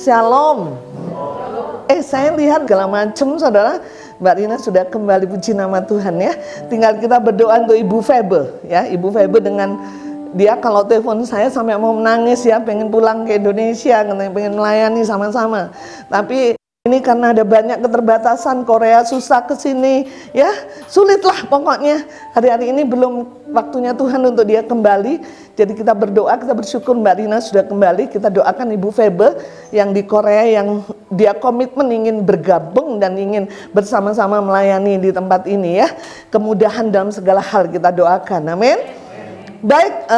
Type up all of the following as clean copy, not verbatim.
Shalom. Saya lihat segala macam, saudara. Mbak Rina sudah kembali, puji nama Tuhan ya. Tinggal kita berdoa untuk Ibu Febe ya. Ibu Febe dengan dia kalau telepon saya sampai mau menangis ya, pengen pulang ke Indonesia, pengen melayani sama-sama. Tapi ini karena ada banyak keterbatasan, Korea susah ke sini ya, sulitlah pokoknya. Hari-hari ini belum waktunya Tuhan untuk dia kembali. Jadi kita berdoa, kita bersyukur Mbak Rina sudah kembali. Kita doakan Ibu Febe yang di Korea, yang dia komitmen ingin bergabung dan ingin bersama-sama melayani di tempat ini ya. Kemudahan dalam segala hal kita doakan, amin. Baik,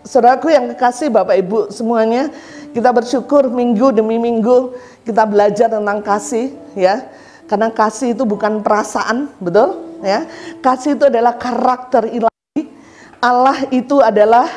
saudaraku yang kekasih, Bapak Ibu semuanya, kita bersyukur minggu demi minggu kita belajar tentang kasih ya. Karena kasih itu bukan perasaan, betul ya. Kasih itu adalah karakter ilahi. Allah itu adalah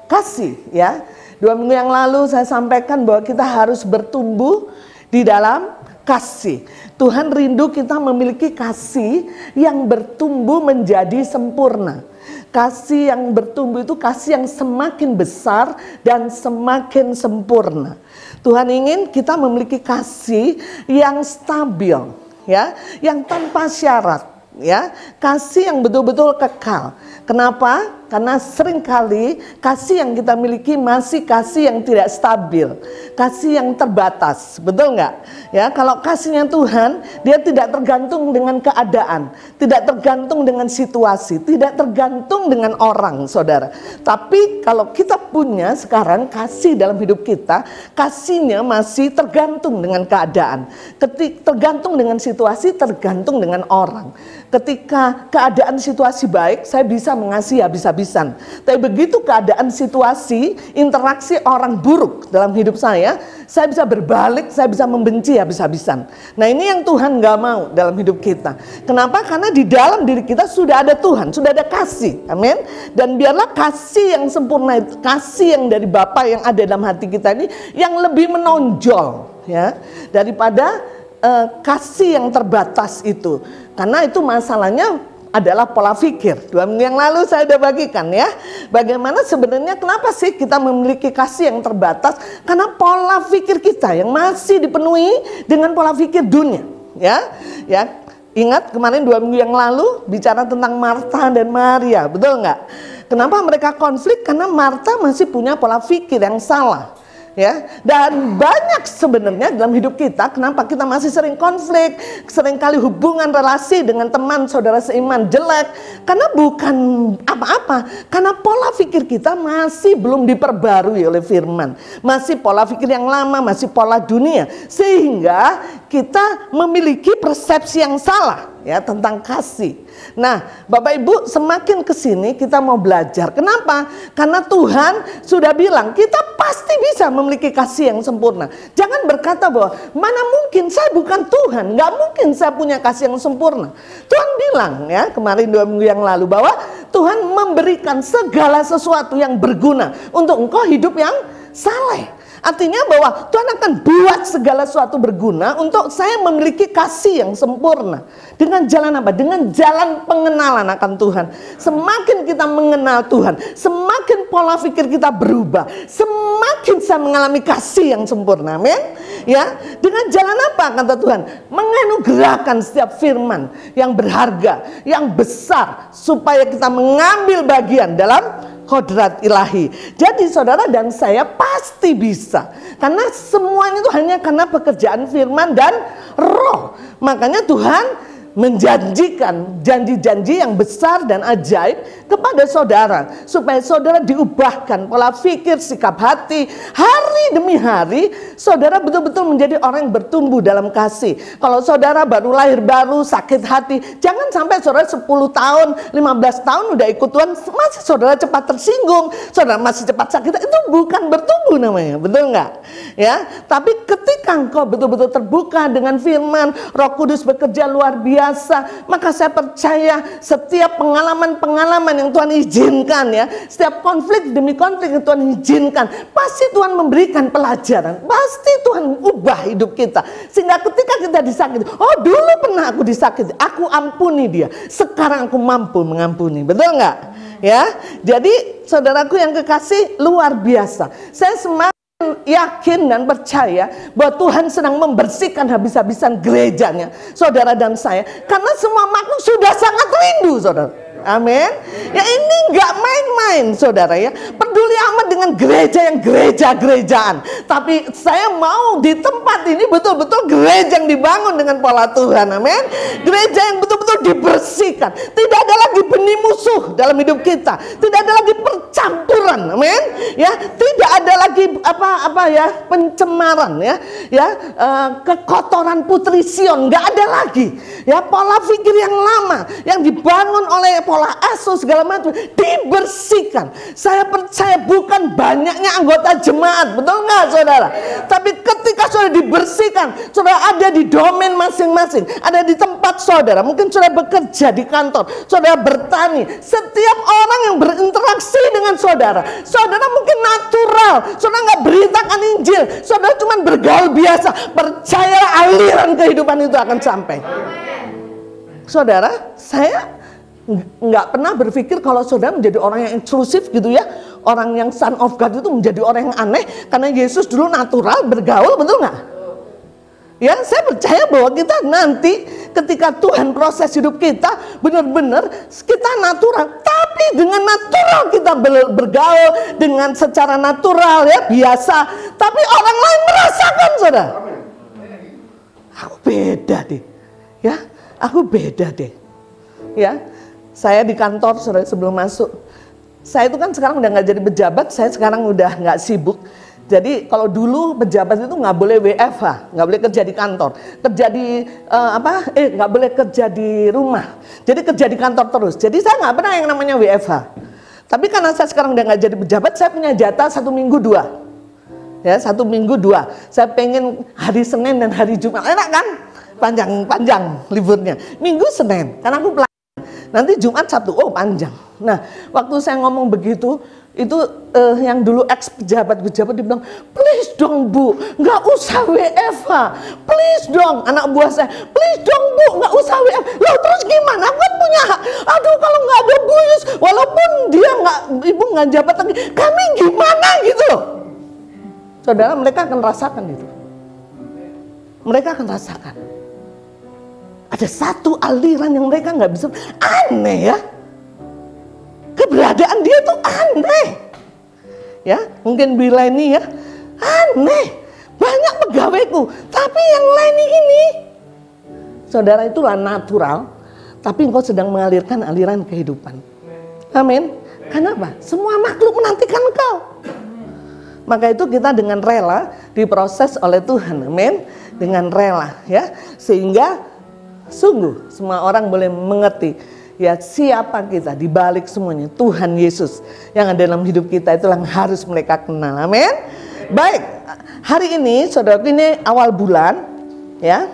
kasih ya. 2 minggu yang lalu saya sampaikan bahwa kita harus bertumbuh di dalam kasih. Tuhan rindu kita memiliki kasih yang bertumbuh menjadi sempurna. Kasih yang bertumbuh itu kasih yang semakin besar dan semakin sempurna. Tuhan ingin kita memiliki kasih yang stabil ya, yang tanpa syarat ya, kasih yang betul-betul kekal. Kenapa? Karena seringkali kasih yang kita miliki masih kasih yang tidak stabil, kasih yang terbatas, betul nggak? Ya, kalau kasihnya Tuhan, dia tidak tergantung dengan keadaan, tidak tergantung dengan situasi, tidak tergantung dengan orang, saudara. Tapi kalau kita punya sekarang kasih dalam hidup kita, kasihnya masih tergantung dengan keadaan, tergantung dengan situasi, tergantung dengan orang. Ketika keadaan situasi baik, saya bisa mengasihi habis-habisan. Tapi begitu keadaan situasi, interaksi orang buruk dalam hidup saya bisa berbalik, saya bisa membenci habis-habisan. Nah ini yang Tuhan gak mau dalam hidup kita. Kenapa? Karena di dalam diri kita sudah ada Tuhan, sudah ada kasih. Amin. Dan biarlah kasih yang sempurna, kasih yang dari Bapa yang ada dalam hati kita ini yang lebih menonjol ya, daripada kasih yang terbatas itu. Karena itu masalahnya adalah pola pikir. 2 minggu yang lalu saya sudah bagikan ya, bagaimana sebenarnya kenapa sih kita memiliki kasih yang terbatas? Karena pola pikir kita yang masih dipenuhi dengan pola pikir dunia ya. Ingat kemarin 2 minggu yang lalu bicara tentang Martha dan Maria, betul nggak? Kenapa mereka konflik? Karena Martha masih punya pola pikir yang salah ya. Dan banyak sebenarnya dalam hidup kita, kenapa kita masih sering konflik, seringkali hubungan relasi dengan teman saudara seiman jelek, karena bukan apa-apa, karena pola pikir kita masih belum diperbarui oleh firman, masih pola pikir yang lama, masih pola dunia, sehingga kita memiliki persepsi yang salah ya tentang kasih. Nah, Bapak Ibu, semakin kesini kita mau belajar. Kenapa? Karena Tuhan sudah bilang kita pasti bisa memiliki kasih yang sempurna. Jangan berkata bahwa mana mungkin, saya bukan Tuhan, nggak mungkin saya punya kasih yang sempurna. Tuhan bilang ya kemarin 2 minggu yang lalu bahwa Tuhan memberikan segala sesuatu yang berguna untuk engkau hidup yang saleh. Artinya bahwa Tuhan akan buat segala sesuatu berguna untuk saya memiliki kasih yang sempurna. Dengan jalan apa? Dengan jalan pengenalan akan Tuhan. Semakin kita mengenal Tuhan, semakin pola pikir kita berubah, semakin saya mengalami kasih yang sempurna. Amin. Ya, dengan jalan apa kata Tuhan? Menganugerahkan setiap firman yang berharga, yang besar, supaya kita mengambil bagian dalam kodrat ilahi. Jadi saudara dan saya pasti bisa, karena semuanya itu hanya karena pekerjaan firman dan roh. Makanya Tuhan menjanjikan janji-janji yang besar dan ajaib kepada saudara, supaya saudara diubahkan pola pikir, sikap hati, hari demi hari saudara betul-betul menjadi orang yang bertumbuh dalam kasih. Kalau saudara baru lahir baru, sakit hati, jangan sampai saudara 10 tahun, 15 tahun udah ikut Tuhan masih saudara cepat tersinggung, saudara masih cepat sakit. Itu bukan bertumbuh namanya, betul nggak? Ya, tapi ketika engkau betul-betul terbuka dengan firman, Roh Kudus bekerja luar biasa, maka saya percaya setiap pengalaman-pengalaman yang Tuhan izinkan ya, setiap konflik demi konflik yang Tuhan izinkan, pasti Tuhan memberikan pelajaran, pasti Tuhan ubah hidup kita, sehingga ketika kita disakiti, oh dulu pernah aku disakiti, aku ampuni dia, sekarang aku mampu mengampuni, betul nggak? Ya, jadi saudaraku yang kekasih, luar biasa. Saya semakin saya yakin dan percaya bahwa Tuhan sedang membersihkan habis-habisan gerejanya, saudara dan saya. Karena semua makhluk sudah sangat rindu, saudara. Amin. Ya ini nggak main-main, saudara ya. Peduli amat dengan gereja yang gereja-gerejaan. Tapi saya mau di tempat ini betul-betul gereja yang dibangun dengan pola Tuhan. Amin. Gereja yang betul-betul dibersihkan. Tidak ada lagi benih musuh dalam hidup kita. Tidak ada lagi percampuran. Amin. Ya, tidak ada lagi pencemaran ya. Ya, kekotoran putri Sion nggak ada lagi. Ya, pola pikir yang lama yang dibangun oleh pola asuh segala macam dibersihkan. Saya percaya bukan banyaknya anggota jemaat, betul nggak saudara? Tapi ketika saudara dibersihkan, saudara ada di domain masing-masing, ada di tempat saudara. Mungkin saudara bekerja di kantor, saudara bertani. Setiap orang yang berinteraksi dengan saudara, saudara mungkin natural, saudara nggak beritakan Injil, saudara cuma bergaul biasa. Percayalah aliran kehidupan itu akan sampai. Saudara, saya nggak pernah berpikir kalau saudara menjadi orang yang eksklusif gitu ya. Orang yang son of God itu menjadi orang yang aneh. Karena Yesus dulu natural bergaul, betul nggak? Ya, saya percaya bahwa kita nanti ketika Tuhan proses hidup kita, benar-benar kita natural. Tapi dengan natural kita bergaul dengan secara natural ya, biasa. Tapi orang lain merasakan, saudara. Aku beda deh. Ya, aku beda deh. Ya, saya di kantor sebelum masuk, saya itu kan sekarang udah nggak jadi pejabat, saya sekarang udah nggak sibuk. Jadi kalau dulu pejabat itu nggak boleh WFH, nggak boleh kerja di kantor, kerja di nggak boleh kerja di rumah. Jadi kerja di kantor terus. Jadi saya nggak pernah yang namanya WFH. Tapi karena saya sekarang udah nggak jadi pejabat, saya punya jatah 1 minggu 2. Ya, 1 minggu 2. Saya pengen hari Senin dan hari Jumat, enak kan? Panjang liburnya. Minggu Senin, karena aku nanti Jumat Sabtu, oh panjang. Nah, waktu saya ngomong begitu, itu yang dulu ex pejabat dibilang, please dong Bu, nggak usah WFH, please dong. Anak buah saya, please dong Bu, nggak usah WFH. Loh terus gimana? Aku kan punya hak. Aduh kalau nggak ada Bu Yus, walaupun dia ibu nggak jabat lagi, kami gimana gitu. Saudara, mereka akan rasakan itu. Mereka akan rasakan. Ada satu aliran yang mereka nggak bisa, aneh ya. Keberadaan dia tuh aneh. Ya, mungkin Bila ini ya, aneh. Banyak pegawaiku, tapi yang lain ini. Saudara, itulah natural, tapi engkau sedang mengalirkan aliran kehidupan. Amin. Kenapa? Semua makhluk menantikan engkau. Maka itu kita dengan rela diproses oleh Tuhan. Amin. Dengan rela ya, sehingga sungguh semua orang boleh mengerti ya siapa kita di balik semuanya. Tuhan Yesus yang ada dalam hidup kita, itulah yang harus mereka kenal. Amin. Baik, hari ini saudaraku, ini awal bulan ya,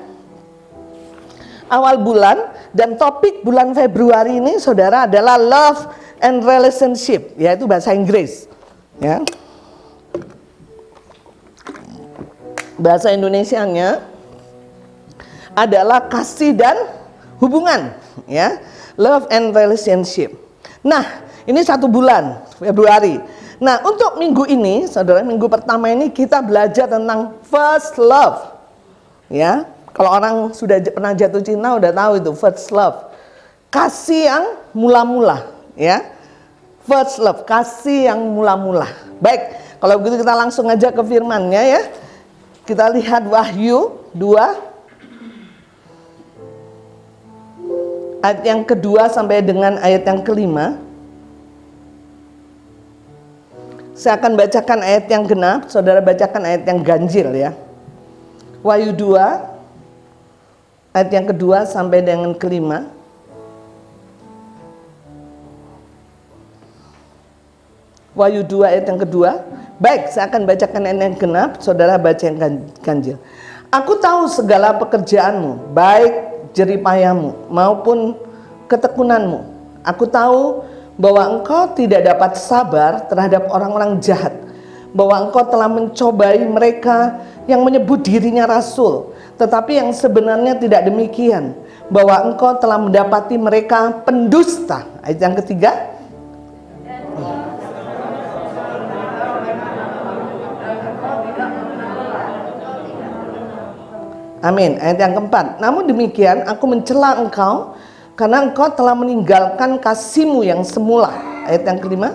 awal bulan, dan topik bulan Februari ini saudara adalah love and relationship, yaitu bahasa Inggris ya. Bahasa Indonesianya adalah kasih dan hubungan ya, love and relationship. Nah, ini 1 bulan Februari. Nah, untuk minggu ini, saudara, minggu pertama ini kita belajar tentang first love ya. Kalau orang sudah pernah jatuh cinta udah tahu itu first love, kasih yang mula-mula ya. First love, kasih yang mula-mula. Baik, kalau begitu kita langsung aja ke firman-Nya ya. Kita lihat Wahyu 2 ayat yang kedua sampai dengan ayat yang kelima. Saya akan bacakan ayat yang genap, saudara bacakan ayat yang ganjil ya. Wahyu 2 ayat yang kedua sampai dengan kelima. Wahyu 2 ayat yang kedua. Baik, saya akan bacakan ayat yang genap, saudara baca yang ganjil. Aku tahu segala pekerjaanmu, baik jeripayamu maupun ketekunanmu. Aku tahu bahwa engkau tidak dapat sabar terhadap orang-orang jahat, bahwa engkau telah mencobai mereka yang menyebut dirinya rasul, tetapi yang sebenarnya tidak demikian, bahwa engkau telah mendapati mereka pendusta. Ayat yang ketiga. Amin. Ayat yang keempat. Namun demikian aku mencela engkau karena engkau telah meninggalkan kasihmu yang semula. Ayat yang kelima.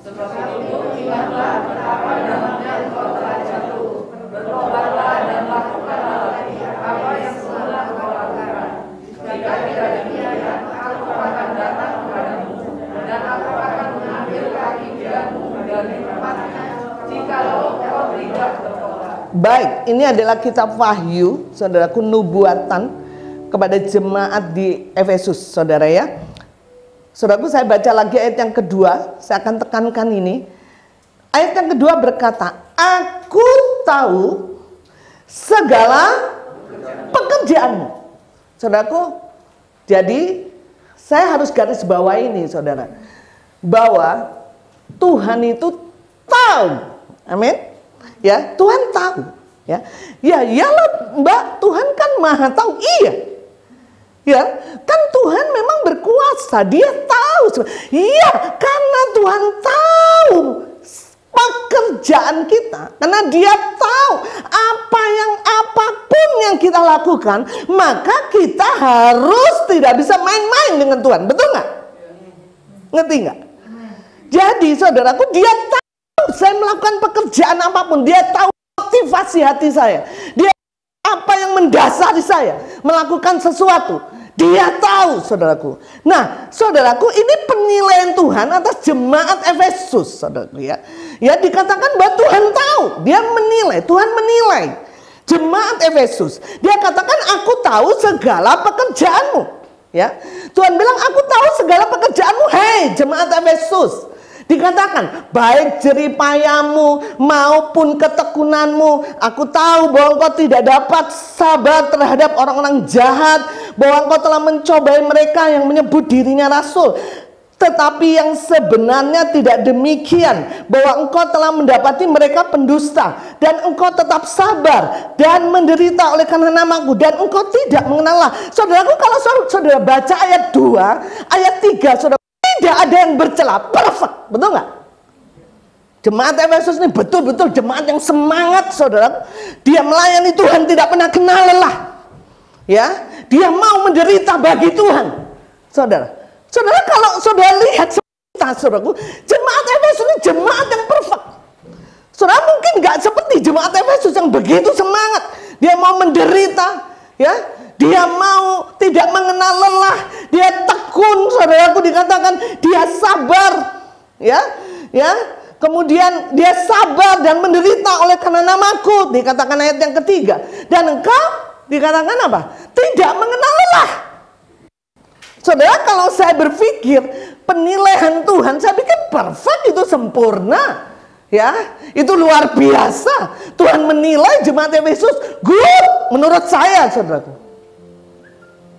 Sebab itu ingatlah betapa dalamnya engkau telah jatuh. Bertobatlah dan lakukanlah lagi apa yang semula engkau lakukan. Jika tidak demikian, aku akan datang kepadamu dan aku akan mengambil kaki kirimu dari tempatnya. Jikalau engkau tidak bertobat. Baik, ini adalah kitab Wahyu, saudaraku, nubuatan kepada jemaat di Efesus, saudara ya. Saudaraku, saya baca lagi ayat yang kedua, saya akan tekankan ini. Ayat yang kedua berkata, aku tahu segala pekerjaanmu. Saudaraku, jadi saya harus garis bawah ini, saudara, bahwa Tuhan itu tahu. Amin. Ya, Tuhan tahu. Ya, iyalah Mbak, Tuhan kan maha tahu. Iya. Ya, kan Tuhan memang berkuasa, Dia tahu. Iya, karena Tuhan tahu pekerjaan kita, karena Dia tahu apapun yang kita lakukan, maka kita harus tidak bisa main-main dengan Tuhan, betul nggak? Ngerti nggak? Jadi saudaraku, Dia tahu saya melakukan pekerjaan apapun, Dia tahu motivasi hati saya, Dia apa yang mendasari saya melakukan sesuatu. Dia tahu, saudaraku. Nah, saudaraku, ini penilaian Tuhan atas jemaat Efesus, saudaraku ya. Ya, dikatakan bahwa Tuhan tahu, Dia menilai, Tuhan menilai jemaat Efesus. Dia katakan, aku tahu segala pekerjaanmu. Ya, Tuhan bilang, aku tahu segala pekerjaanmu, hei jemaat Efesus. Dikatakan, baik jeripayamu maupun ketekunanmu, aku tahu bahwa engkau tidak dapat sabar terhadap orang-orang jahat, bahwa engkau telah mencobai mereka yang menyebut dirinya rasul, tetapi yang sebenarnya tidak demikian, bahwa engkau telah mendapati mereka pendusta, dan engkau tetap sabar dan menderita oleh karena namaku, dan engkau tidak mengenal Allah. Saudaraku, kalau saudara baca ayat 2, ayat 3, saudara, tidak ada yang bercela, perfect, betul nggak? Jemaat Efesus ini betul-betul jemaat yang semangat, saudara. Dia melayani Tuhan, tidak pernah kenal lelah. Ya, dia mau menderita bagi Tuhan, saudara. Saudara, kalau saudara lihat saudaraku, jemaat Efesus ini jemaat yang perfect. Saudara mungkin nggak seperti jemaat Efesus yang begitu semangat. Dia mau menderita, ya. Dia mau tidak mengenal lelah, dia tekun, saudaraku, dikatakan dia sabar, ya. Kemudian dia sabar dan menderita oleh karena namaku, dikatakan ayat yang ketiga. Dan engkau dikatakan apa? Tidak mengenal lelah. Saudara, kalau saya berpikir penilaian Tuhan, saya pikir perfect, itu sempurna. Ya, itu luar biasa. Tuhan menilai jemaat Efesus good menurut saya, saudaraku.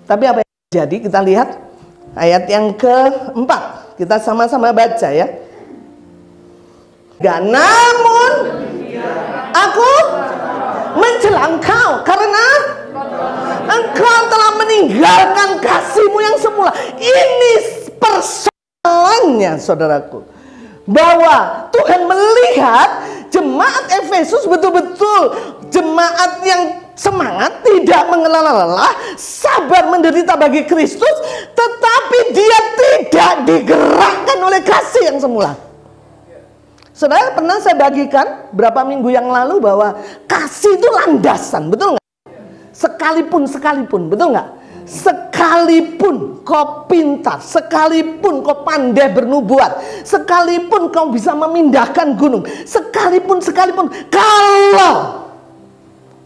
Tapi apa yang terjadi? Kita lihat ayat yang keempat. Kita sama-sama baca ya. Namun aku mencela engkau karena engkau telah meninggalkan kasihmu yang semula. Ini persoalannya, saudaraku, bahwa Tuhan melihat jemaat Efesus betul-betul jemaat yang semangat, tidak mengenal lelah, sabar menderita bagi Kristus, tetapi dia tidak digerakkan oleh kasih yang semula. Saudara, pernah saya bagikan berapa minggu yang lalu bahwa kasih itu landasan, betul nggak? Sekalipun, betul nggak? Sekalipun kau pintar, sekalipun kau pandai bernubuat, sekalipun kau bisa memindahkan gunung, sekalipun, kalau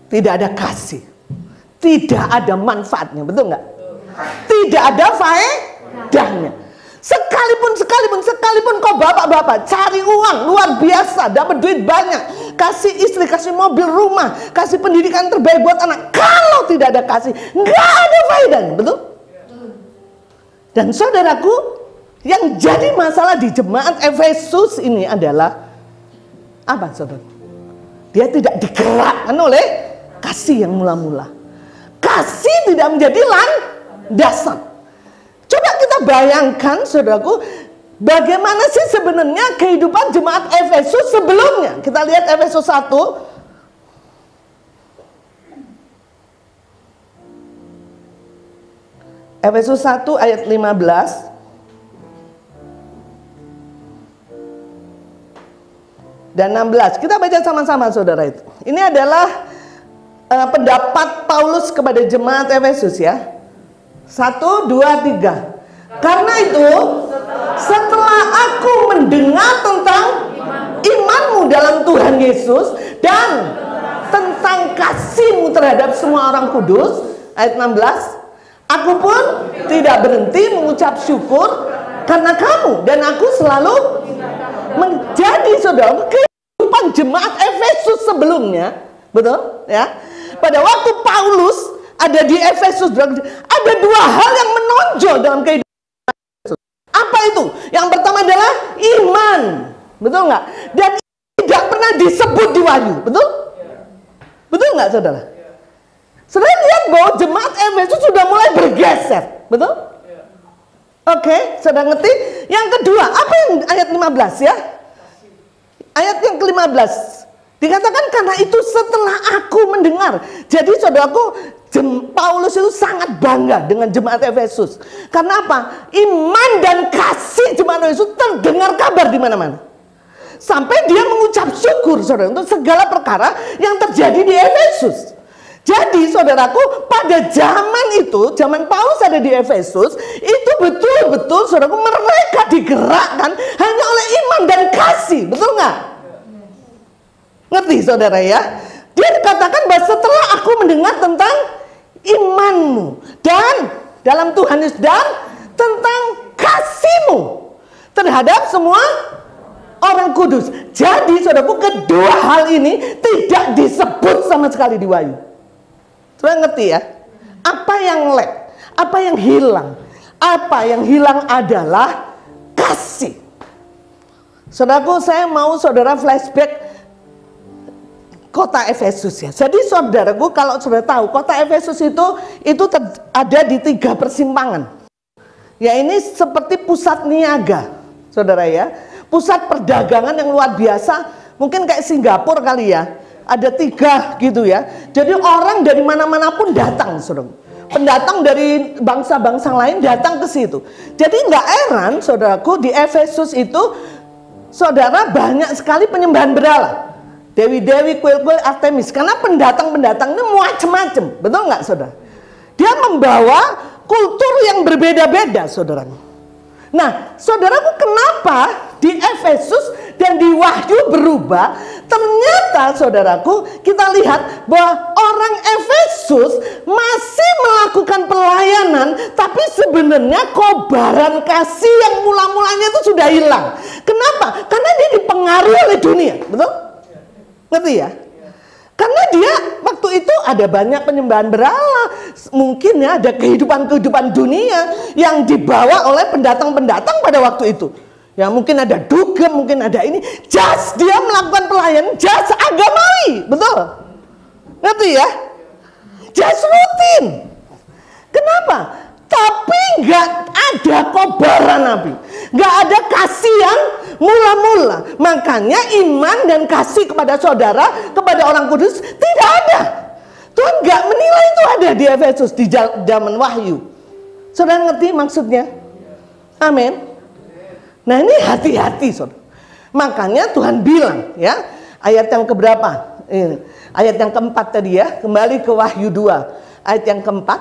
tidak ada kasih, tidak ada manfaatnya, betul nggak? Tidak ada faedahnya. Sekalipun kau bapak-bapak cari uang luar biasa, dapat duit banyak, kasih istri, kasih mobil, rumah, kasih pendidikan terbaik buat anak, kalau tidak ada kasih, nggak ada faedahnya, betul? Dan saudaraku, yang jadi masalah di jemaat Efesus ini adalah apa, saudara? Dia tidak digerakkan oleh kasih yang mula-mula. Kasih tidak menjadi landasan. Coba kita bayangkan, saudaraku, bagaimana sih sebenarnya kehidupan jemaat Efesus sebelumnya. Kita lihat Efesus 1. Efesus 1 ayat 15. Dan 16. Kita baca sama-sama saudara itu. Ini adalah pendapat Paulus kepada jemaat Efesus ya. 1, 2, 3. Karena itu setelah aku mendengar tentang imanmu dalam Tuhan Yesus dan tentang kasihmu terhadap semua orang kudus, ayat 16, aku pun tidak berhenti mengucap syukur karena kamu dan aku selalu menjadi saudara kehidupan jemaat Efesus sebelumnya, betul ya. Pada waktu Paulus ada di Efesus, ada dua hal yang menonjol dalam kehidupan Efesus. Apa itu? Yang pertama adalah iman, betul nggak? Dan tidak pernah disebut di Wahyu, betul? Betul nggak saudara? Saudara lihat bahwa jemaat Efesus sudah mulai bergeser, betul? Oke, saudara ngerti? Yang kedua, apa yang ayat 15 ya? Ayat yang ke-15 dikatakan karena itu setelah aku mendengar. Jadi saudaraku, Paulus itu sangat bangga dengan jemaat Efesus. Karena apa? Iman dan kasih jemaat Efesus terdengar kabar di mana-mana. Sampai dia mengucap syukur saudara untuk segala perkara yang terjadi di Efesus. Jadi saudaraku, pada zaman itu, zaman Paulus ada di Efesus, itu betul-betul saudaraku mereka digerakkan hanya oleh iman dan kasih, betul nggak? Ngerti saudara ya? Dia dikatakan bahwa setelah aku mendengar tentang imanmu dan dalam Tuhan Yesus dan tentang kasihmu terhadap semua orang kudus. Jadi saudaraku, kedua hal ini tidak disebut sama sekali di Wahyu. Saudara ngerti ya? Apa yang lek? Apa yang hilang? Apa yang hilang adalah kasih. Saudaraku, saya mau saudara flashback kota Efesus ya. Jadi saudaraku, kalau saudara tahu kota Efesus itu ada di 3 persimpangan. Ya, ini seperti pusat niaga, saudara ya. Pusat perdagangan yang luar biasa, mungkin kayak Singapura kali ya. Ada 3 gitu ya. Jadi orang dari mana-mana pun datang, saudara. Pendatang dari bangsa-bangsa lain datang ke situ. Jadi nggak heran, saudaraku, di Efesus itu, saudara, banyak sekali penyembahan berhala. Dewi-dewi, kuil-kuil Artemis. Karena pendatang-pendatang ini macam-macam, betul nggak, saudara? Dia membawa kultur yang berbeda-beda, saudara. Nah, saudaraku, kenapa di Efesus dan di Wahyu berubah? Ternyata saudaraku, kita lihat bahwa orang Efesus masih melakukan pelayanan, tapi sebenarnya kobaran kasih yang mula-mulanya itu sudah hilang. Kenapa? Karena dia dipengaruhi oleh dunia, betul? Ngerti ya? Karena dia waktu itu ada banyak penyembahan berhala, mungkin ya ada kehidupan-kehidupan dunia yang dibawa oleh pendatang-pendatang pada waktu itu. Ya mungkin ada dugem, mungkin ada ini. Just dia melakukan pelayanan, just agamawi, betul? Ngerti ya? Just rutin. Kenapa? Tapi nggak ada kobaran api, nggak ada kasih yang mula-mula. Makanya iman dan kasih kepada saudara, kepada orang kudus tidak ada. Tuhan nggak menilai itu ada di Efesus di zaman Wahyu. Saudara ngerti maksudnya? Amin. Nah ini hati-hati saudara. Makanya Tuhan bilang ya, ayat yang keberapa? Ayat yang keempat tadi ya, kembali ke Wahyu 2 ayat yang keempat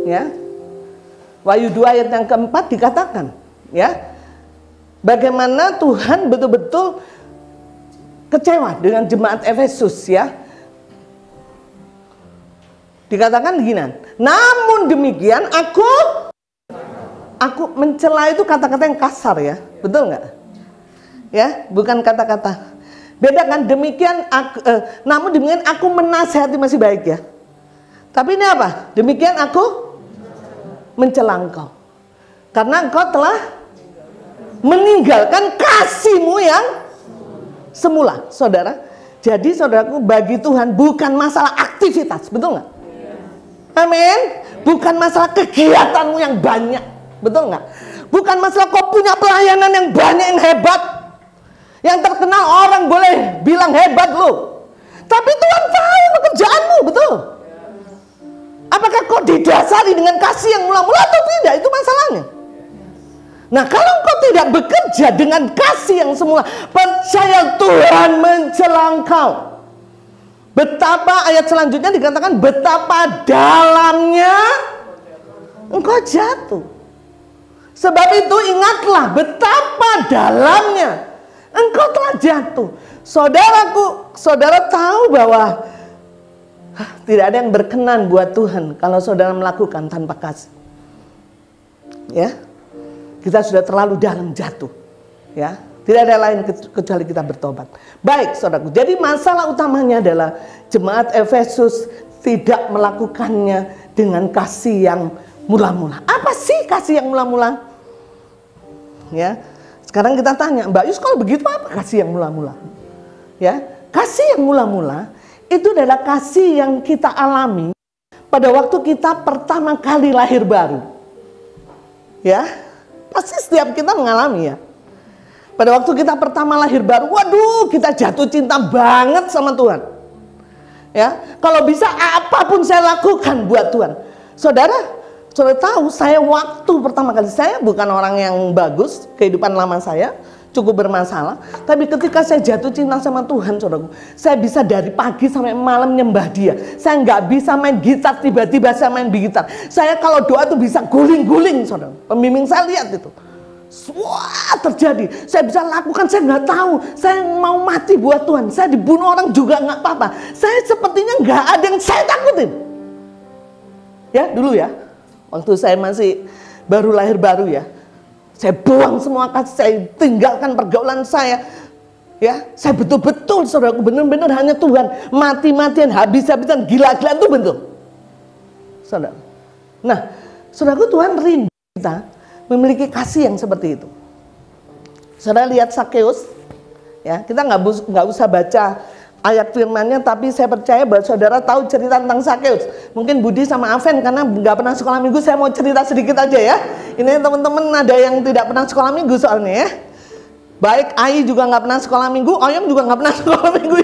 ya. Wahyu 2 ayat yang keempat dikatakan ya, bagaimana Tuhan betul-betul kecewa dengan jemaat Efesus ya. Dikatakan gini, namun demikian aku mencela, itu kata-kata yang kasar ya, betul nggak? Ya, bukan kata-kata. Beda kan? Demikian namun demikian aku menasihati, masih baik ya. Tapi ini apa? Demikian aku mencela engkau, karena engkau telah meninggalkan kasihmu yang semula, saudara. Jadi saudaraku, bagi Tuhan bukan masalah aktivitas, betul nggak? Amin. Bukan masalah kegiatanmu yang banyak, betul nggak? Bukan masalah kau punya pelayanan yang banyak, yang hebat, yang terkenal, orang boleh bilang hebat lu. Tapi Tuhan tahu pekerjaanmu, betul? Apakah kau didasari dengan kasih yang mula-mula atau tidak? Itu masalahnya. Nah, kalau kau tidak bekerja dengan kasih yang semula, percaya Tuhan mencela engkau. Betapa ayat selanjutnya dikatakan betapa dalamnya engkau jatuh. Sebab itu ingatlah betapa dalamnya engkau telah jatuh. Saudaraku, saudara tahu bahwa tidak ada yang berkenan buat Tuhan kalau saudara melakukan tanpa kasih. Ya, kita sudah terlalu dalam jatuh. Ya, tidak ada lain kecuali kita bertobat. Baik, saudaraku. Jadi masalah utamanya adalah jemaat Efesus tidak melakukannya dengan kasih yang mula-mula. Apa sih kasih yang mula-mula? Ya, sekarang kita tanya, Mbak Yus, kalau begitu apa kasih yang mula-mula? Ya, kasih yang mula-mula itu adalah kasih yang kita alami pada waktu kita pertama kali lahir baru. Ya, pasti setiap kita mengalami ya. Pada waktu kita pertama lahir baru, waduh, kita jatuh cinta banget sama Tuhan. Ya, kalau bisa apapun saya lakukan buat Tuhan. Saudara tahu, saya waktu pertama kali, saya bukan orang yang bagus, kehidupan lama saya cukup bermasalah. Tapi ketika saya jatuh cinta sama Tuhan, saudaraku, saya bisa dari pagi sampai malam nyembah Dia. Saya nggak bisa main gitar, tiba-tiba saya main gitar. Saya kalau doa tuh bisa guling-guling, saudara. Pembimbing saya lihat itu. Wah, terjadi. Saya bisa lakukan, saya nggak tahu. Saya mau mati buat Tuhan. Saya dibunuh orang juga nggak apa-apa. Saya sepertinya nggak ada yang saya takutin. Ya, dulu ya. Waktu saya masih baru lahir baru ya. Saya buang semua kasih, saya tinggalkan pergaulan saya. Ya, saya betul-betul, saudaraku, benar-benar hanya Tuhan. Mati-matian, habis-habisan, gila-gilaan itu betul. Saudara. Nah, saudaraku, Tuhan rindu kita memiliki kasih yang seperti itu. Saudara lihat Sakeus, ya, kita nggak usah baca ayat firmannya, tapi saya percaya bahwa saudara tahu cerita tentang Sakeus. Mungkin Budi sama Aven karena nggak pernah sekolah minggu, saya mau cerita sedikit aja ya. Ini teman-teman ada yang tidak pernah sekolah minggu soalnya ya. Baik Ai juga nggak pernah sekolah minggu, Oyong juga nggak pernah sekolah minggu.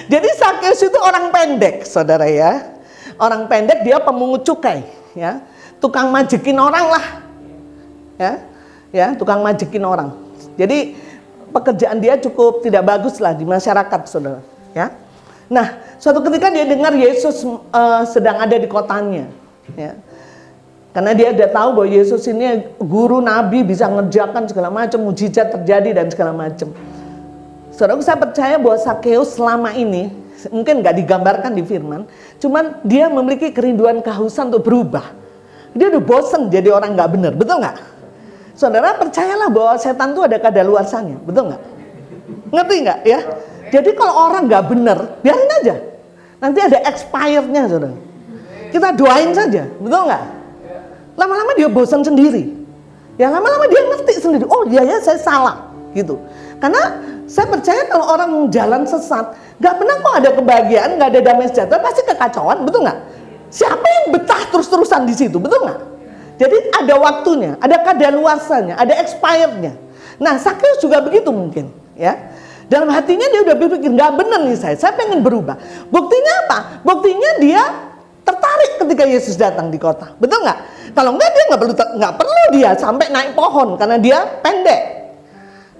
Jadi Sakeus itu orang pendek, saudara ya. Orang pendek, dia pemungut cukai, ya. Tukang majekin orang lah, ya, tukang majekin orang. Jadi pekerjaan dia cukup tidak bagus lah di masyarakat, saudara. Ya. Nah, suatu ketika dia dengar Yesus sedang ada di kotanya. Ya. Karena dia udah tahu bahwa Yesus ini guru nabi, bisa ngerjakan segala macam, mujizat terjadi dan segala macam. Saudara, saya percaya bahwa Sakeus selama ini mungkin nggak digambarkan di firman, cuman dia memiliki kerinduan kehausan untuk berubah. Dia udah bosen jadi orang nggak benar, betul nggak? Saudara percayalah bahwa setan itu ada kadaluarsanya, betul nggak? Ngerti nggak ya? Jadi kalau orang nggak benar, biarin aja. Nanti ada expirednya, saudara. Kita doain saja, betul nggak? Lama-lama dia bosan sendiri. Ya lama-lama dia ngerti sendiri. Oh iya ya, saya salah, gitu. Karena saya percaya kalau orang jalan sesat, nggak pernah kok ada kebahagiaan, nggak ada damai sejahtera, pasti kekacauan, betul nggak? Siapa yang betah terus-terusan di situ, betul nggak? Jadi ada waktunya, ada kadaluarsanya, ada expirednya. Nah, Sakeus juga begitu mungkin, ya. Dalam hatinya dia udah berpikir nggak benar nih saya pengen berubah. Buktinya apa? Buktinya dia tertarik ketika Yesus datang di kota, betul nggak? Kalau nggak dia nggak perlu dia sampai naik pohon karena dia pendek.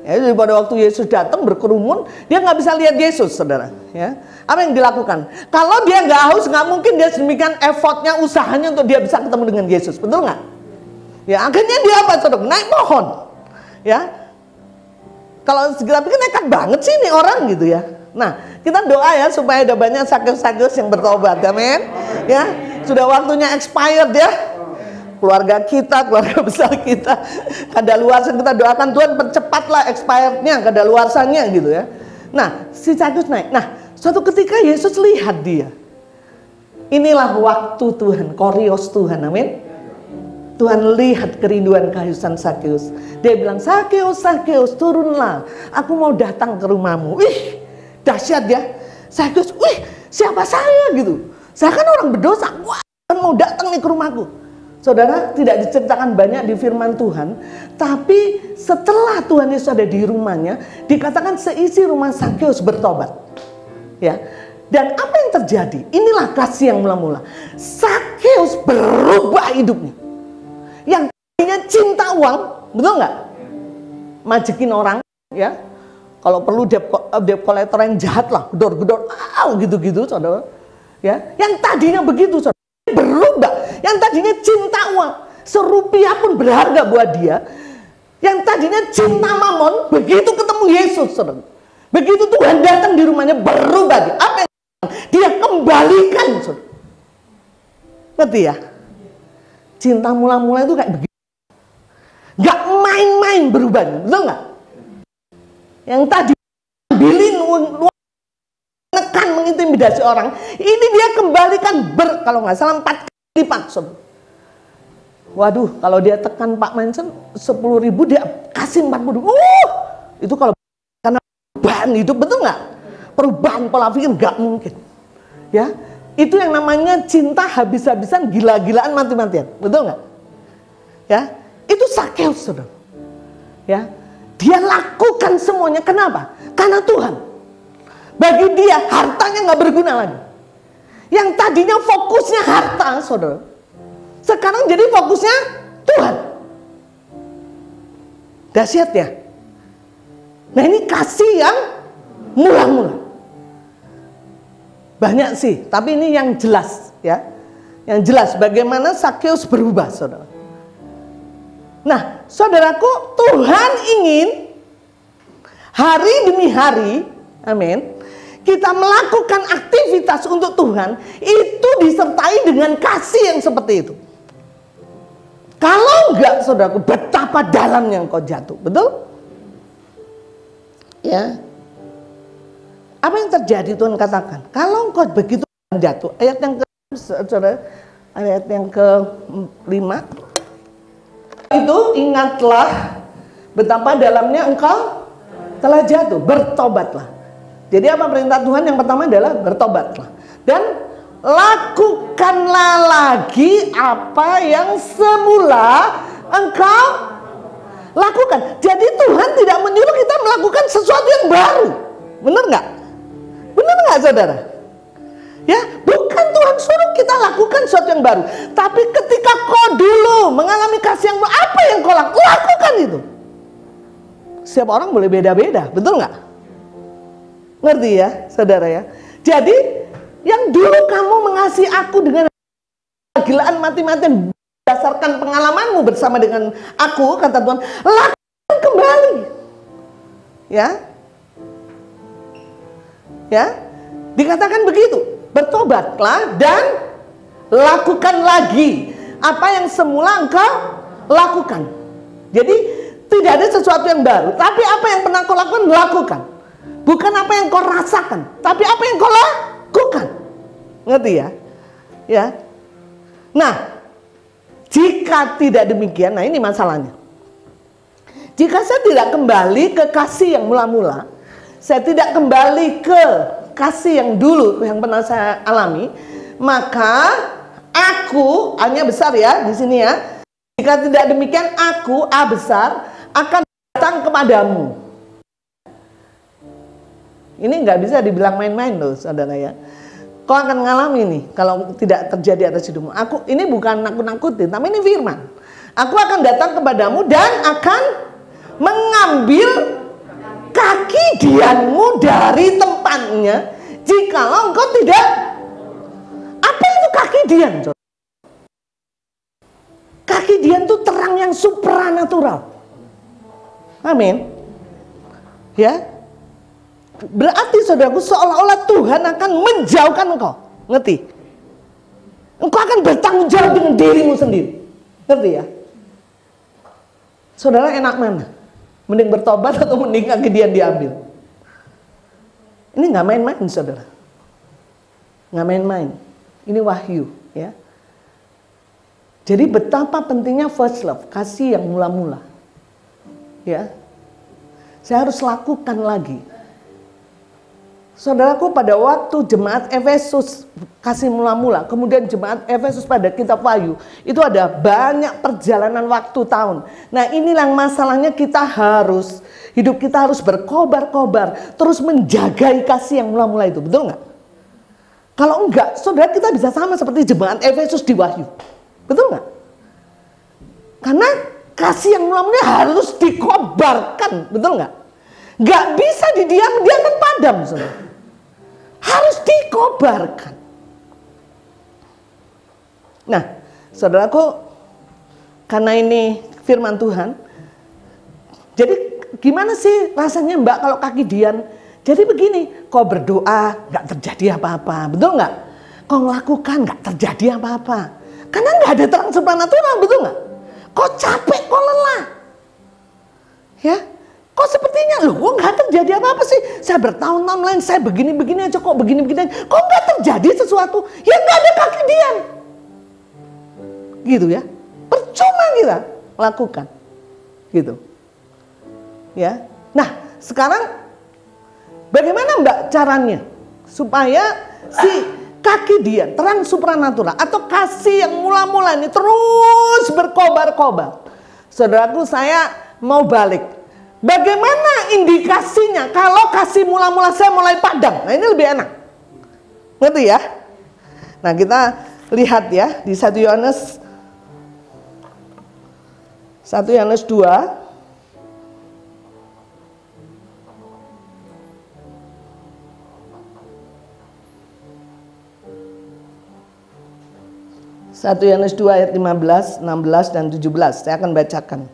Ya, jadi pada waktu Yesus datang berkerumun, dia nggak bisa lihat Yesus, saudara. Ya, apa yang dilakukan? Kalau dia nggak haus, nggak mungkin dia sedemikian effortnya, usahanya untuk dia bisa ketemu dengan Yesus, betul nggak? Ya, akhirnya dia apa, saudara? Naik pohon. Ya, kalau segera pikir nekat banget sih nih orang gitu ya. Nah, kita doa ya supaya ada banyak Sakeus-Sakeus yang bertobat, amin. Ya, sudah waktunya expired ya. Keluarga kita, keluarga besar kita, kadaluarsa kita doakan Tuhan percepatlah expirednya, kadaluarsanya gitu ya. Nah, si Sakeus naik. Nah, suatu ketika Yesus lihat dia. Inilah waktu Tuhan, Korios Tuhan, amin. Tuhan lihat kerinduan kehausan Sakeus. Dia bilang, Sakeus, Sakeus, turunlah. Aku mau datang ke rumahmu. Wih, dahsyat ya. Sakeus, wih, siapa saya gitu. Saya kan orang berdosa. Wah, Tuhan mau datang nih ke rumahku. Saudara, tidak diceritakan banyak di firman Tuhan, tapi setelah Tuhan Yesus ada di rumahnya, dikatakan seisi rumah Sakeus bertobat. Ya, Dan apa yang terjadi? Inilah kasih yang mula-mula. Zakheus berubah hidupnya. Yang tadinya cinta uang, betul nggak? Majekin orang, ya. Kalau perlu debt collector yang jahat lah, gedor-gedor, gitu-gitu, saudara. Ya, yang tadinya begitu, saudara, berubah. Yang tadinya cinta uang, serupiah pun berharga buat dia. Yang tadinya cinta mamon, begitu ketemu Yesus, saudara. Begitu Tuhan datang di rumahnya, berubah dia. Apa yang dia kembalikan, saudara? Ngerti ya? Cinta mula-mula itu kayak begitu. Gak main-main berubahnya, betul nggak? Yang tadi ambilin menekan, mengintimidasi orang, ini dia kembalikan kalau nggak salah 4 kali lipat. Waduh, kalau dia tekan Pak Manson 10.000, dia kasih 40.000. Itu kalau karena perubahan hidup, betul nggak? Perubahan pola pikir nggak mungkin. Ya, itu yang namanya cinta habis-habisan, gila-gilaan, mati-matian, betul nggak? Ya, itu Zakheus, saudara. Ya. Dia lakukan semuanya, kenapa? Karena Tuhan. Bagi dia hartanya nggak berguna lagi. Yang tadinya fokusnya harta, saudara, sekarang jadi fokusnya Tuhan. Dahsyat ya. Nah, ini kasih yang mula-mula. Banyak sih, tapi ini yang jelas, ya. Yang jelas bagaimana Zakheus berubah, saudara. Nah, saudaraku, Tuhan ingin hari demi hari, amin, kita melakukan aktivitas untuk Tuhan, itu disertai dengan kasih yang seperti itu. Kalau enggak, saudaraku, betapa dalamnya engkau jatuh, betul? Ya. Apa yang terjadi, Tuhan katakan? Kalau engkau begitu jatuh, ayat yang ke-5, itu ingatlah betapa dalamnya engkau telah jatuh, bertobatlah. Jadi apa perintah Tuhan? Yang pertama adalah bertobatlah dan lakukanlah lagi apa yang semula engkau lakukan. Jadi Tuhan tidak menyuruh kita melakukan sesuatu yang baru, benar nggak? Benar nggak, saudara? Ya, bukan Tuhan suruh kita lakukan sesuatu yang baru. Tapi ketika kau dulu mengalami kasih yang baru, apa yang kau lakukan itu? Setiap orang boleh beda-beda, betul nggak? Ngerti ya, saudara ya? Jadi, yang dulu kamu mengasihi aku dengan kegilaan mati-matian berdasarkan pengalamanmu bersama dengan aku, kata Tuhan, lakukan kembali. Ya? Ya? Dikatakan begitu. Bertobatlah dan lakukan lagi apa yang semula engkau lakukan. Jadi tidak ada sesuatu yang baru, tapi apa yang pernah kau lakukan, lakukan. Bukan apa yang kau rasakan, tapi apa yang kau lakukan. Ngerti ya? Ya. Nah, jika tidak demikian, nah ini masalahnya. Jika saya tidak kembali ke kasih yang mula-mula, saya tidak kembali ke kasih yang dulu yang pernah saya alami, maka aku, A-nya besar ya di sini ya. Jika tidak demikian, aku, A besar, akan datang kepadamu. Ini nggak bisa dibilang main-main loh, saudara ya. Kau akan mengalami nih kalau tidak terjadi atas hidupmu. Aku ini bukan nakut-nakutin, tapi ini firman. Aku akan datang kepadamu dan akan mengambil kaki dianmu dari tempatnya jikalau engkau tidak. Apa itu kaki dian? Kaki dian itu terang yang supranatural. Amin. Ya. Berarti saudaraku, seolah-olah Tuhan akan menjauhkan engkau. Ngerti? Engkau akan bertanggung jawab dengan dirimu sendiri. Ngerti ya? Saudara, enak mana? Mending bertobat atau mending kaki dian diambil? Ini nggak main-main, saudara. Nggak main-main. Ini wahyu, ya. Jadi betapa pentingnya first love, kasih yang mula-mula. Ya. Saya harus lakukan lagi. Saudaraku, pada waktu jemaat Efesus kasih mula-mula, kemudian jemaat Efesus pada kitab Wahyu, itu ada banyak perjalanan waktu tahun. Nah, inilah masalahnya, hidup kita harus berkobar-kobar, terus menjagai kasih yang mula-mula itu, betul nggak? Kalau enggak, saudara, kita bisa sama seperti jemaat Efesus di Wahyu. Betul nggak? Karena kasih yang mula-mula harus dikobarkan, betul nggak? Nggak bisa didiamkan padam, saudara. Harus dikobarkan. Nah, saudaraku, karena ini firman Tuhan, jadi gimana sih rasanya Mbak kalau kaki Dian? Jadi begini, kau berdoa nggak terjadi apa-apa, betul nggak? Kau melakukan nggak terjadi apa-apa, karena nggak ada terang supranatural, betul nggak? Kau capek, kau lelah, ya? Kok sepertinya loh, kok nggak terjadi apa-apa sih? Saya bertahun-tahun lain, saya begini-begini aja, kok begini-begini aja. Kok nggak terjadi sesuatu? Ya nggak ada kaki Dian. Gitu ya. Percuma kita lakukan. Gitu. Ya. Nah, sekarang bagaimana Mbak caranya? Supaya si kaki Dian, terang supranatural, atau kasih yang mula-mula ini terus berkobar-kobar. Saudaraku, saya mau balik. Bagaimana indikasinya kalau kasih mula-mula saya mulai padam? Nah, ini lebih enak. Ngerti ya? Nah, kita lihat ya di 1 Yohanes 2. 1 Yohanes 2 ayat 15, 16, dan 17. Saya akan bacakan.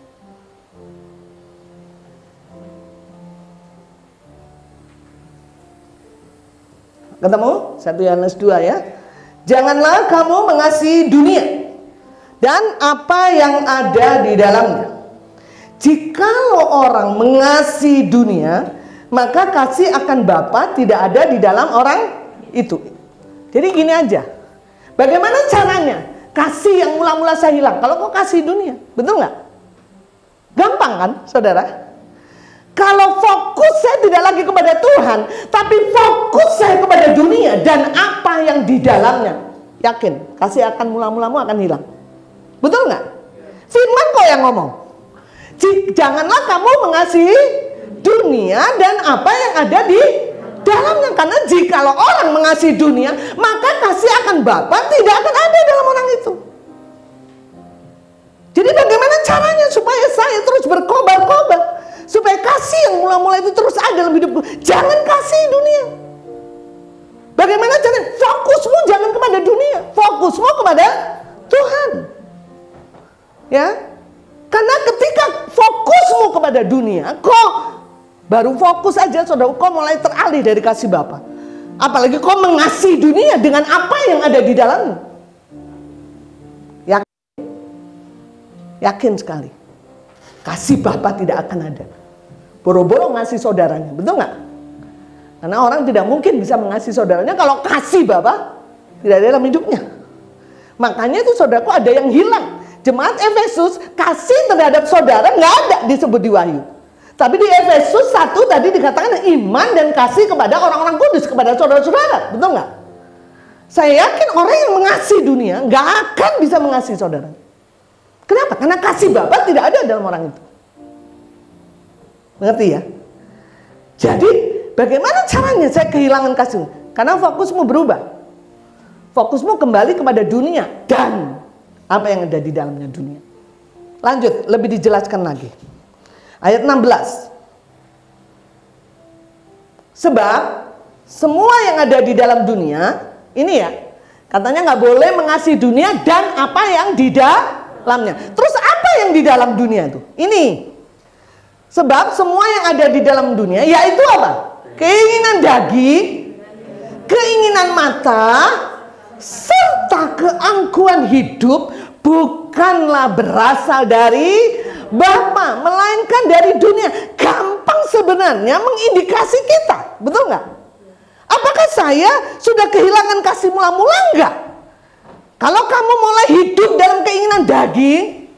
Ketemu? 1 Yohanes 2 ya. Janganlah kamu mengasihi dunia dan apa yang ada di dalamnya. Jikalau orang mengasihi dunia, maka kasih akan Bapa tidak ada di dalam orang itu. Jadi gini aja. Bagaimana caranya? Kasih yang mula-mula saya hilang. Kalau kau kasih dunia, betul nggak? Gampang kan, saudara? Kalau fokus saya tidak lagi kepada Tuhan, tapi fokus saya kepada dunia dan apa yang di dalamnya, yakin kasih akan mula-mula akan hilang. Betul nggak? Firman kok yang ngomong. Janganlah kamu mengasihi dunia dan apa yang ada di dalamnya. Karena jikalau orang mengasihi dunia, maka kasih akan Bapa tidak akan ada dalam orang itu. Jadi bagaimana caranya supaya saya terus berkobar-kobar? Supaya kasih yang mula-mula itu terus ada dalam hidupku. Jangan kasih dunia. Bagaimana caranya? Fokusmu jangan kepada dunia, fokusmu kepada Tuhan. Ya. Karena ketika fokusmu kepada dunia, kok baru fokus aja, saudara, kok mulai teralih dari kasih Bapa. Apalagi kok mengasihi dunia dengan apa yang ada di dalamnya. Yakin sekali. Kasih Bapa tidak akan ada. Boro-boro ngasih saudaranya, betul nggak? Karena orang tidak mungkin bisa mengasihi saudaranya kalau kasih Bapa tidak ada dalam hidupnya. Makanya itu saudaraku ada yang hilang. Jemaat Efesus kasih terhadap saudara nggak ada disebut di Wahyu. Tapi di Efesus 1 tadi dikatakan iman dan kasih kepada orang-orang kudus, kepada saudara-saudara, betul nggak? Saya yakin orang yang mengasihi dunia nggak akan bisa mengasihi saudara. Kenapa? Karena kasih Bapa tidak ada dalam orang itu. Mengerti ya? Jadi bagaimana caranya saya kehilangan kasih? Karena fokusmu berubah. Fokusmu kembali kepada dunia dan apa yang ada di dalamnya dunia. Lanjut, lebih dijelaskan lagi. Ayat 16. Sebab semua yang ada di dalam dunia, ini ya, katanya nggak boleh mengasihi dunia dan apa yang di dalamnya. Terus apa yang di dalam dunia itu? Ini. Sebab semua yang ada di dalam dunia yaitu apa? Keinginan daging, keinginan mata, serta keangkuhan hidup bukanlah berasal dari Bapa, melainkan dari dunia. Gampang sebenarnya mengindikasi kita, betul nggak? Apakah saya sudah kehilangan kasih mula-mula enggak? Kalau kamu mulai hidup dalam keinginan daging,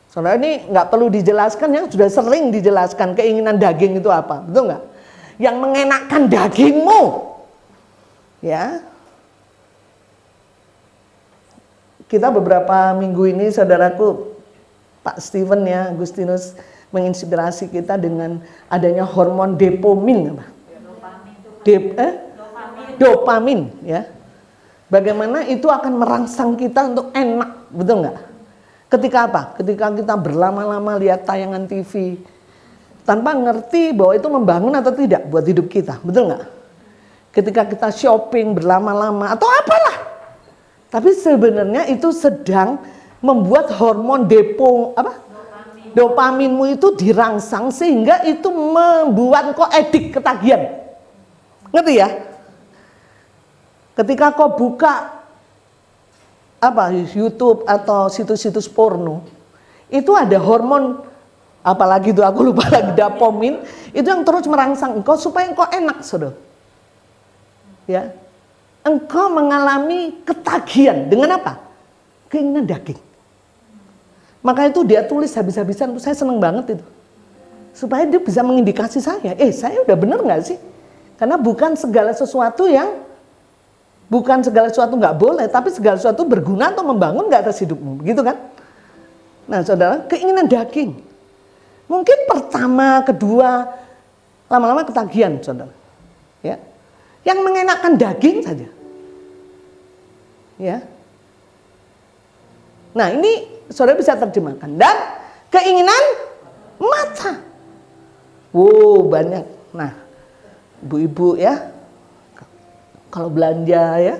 saudara, ini nggak perlu dijelaskan ya, sudah sering dijelaskan keinginan daging itu apa, betul nggak? Yang mengenakkan dagingmu, ya. Kita beberapa minggu ini, saudaraku, Pak Steven ya, Agustinus menginspirasi kita dengan adanya hormon dopamin, apa? Dopamin, ya. bagaimana itu akan merangsang kita untuk enak, betul nggak? Ketika apa? Ketika kita berlama-lama lihat tayangan TV, tanpa ngerti bahwa itu membangun atau tidak buat hidup kita, betul nggak? Ketika kita shopping berlama-lama atau apalah, tapi sebenarnya itu sedang membuat hormon dopaminmu itu dirangsang sehingga itu membuat kau edik ketagihan. Ngerti ya? Ketika kau buka YouTube atau situs-situs porno, itu ada hormon, apalagi itu aku lupa lagi, dopamin, itu yang terus merangsang engkau supaya engkau enak, saudara. Ya, engkau mengalami ketagihan dengan apa? Keinginan daging. Maka itu dia tulis habis-habisan, saya seneng banget itu. Supaya dia bisa mengindikasi saya, saya udah bener nggak sih? Karena bukan segala sesuatu nggak boleh, tapi segala sesuatu berguna atau membangun nggak atas hidupmu, begitu kan? Nah, saudara, keinginan daging. Mungkin pertama, kedua, lama-lama ketagihan, saudara. Ya, yang mengenakan daging saja. Ya. Nah, ini saudara bisa terjemahkan. Dan keinginan mata. Wow, banyak. Nah, ibu-ibu ya, kalau belanja ya,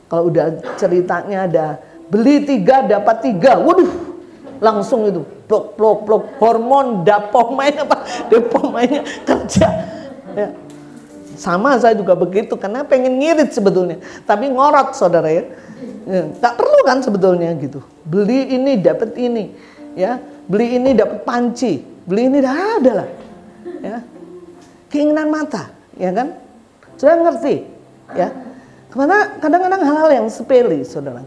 kalau udah ceritanya ada beli 3 dapat 3, waduh, langsung itu plok hormon dopaminya kerja. Ya. Sama saya juga begitu, karena pengen ngirit sebetulnya, tapi ngorot, saudara ya. Tak perlu kan sebetulnya gitu. Beli ini dapat ini, ya. Beli ini dapat panci, beli ini dah ada lah. Ya. Keinginan mata, ya kan? Sudah ngerti, ya. Karena kadang-kadang hal-hal yang sepele, saudara.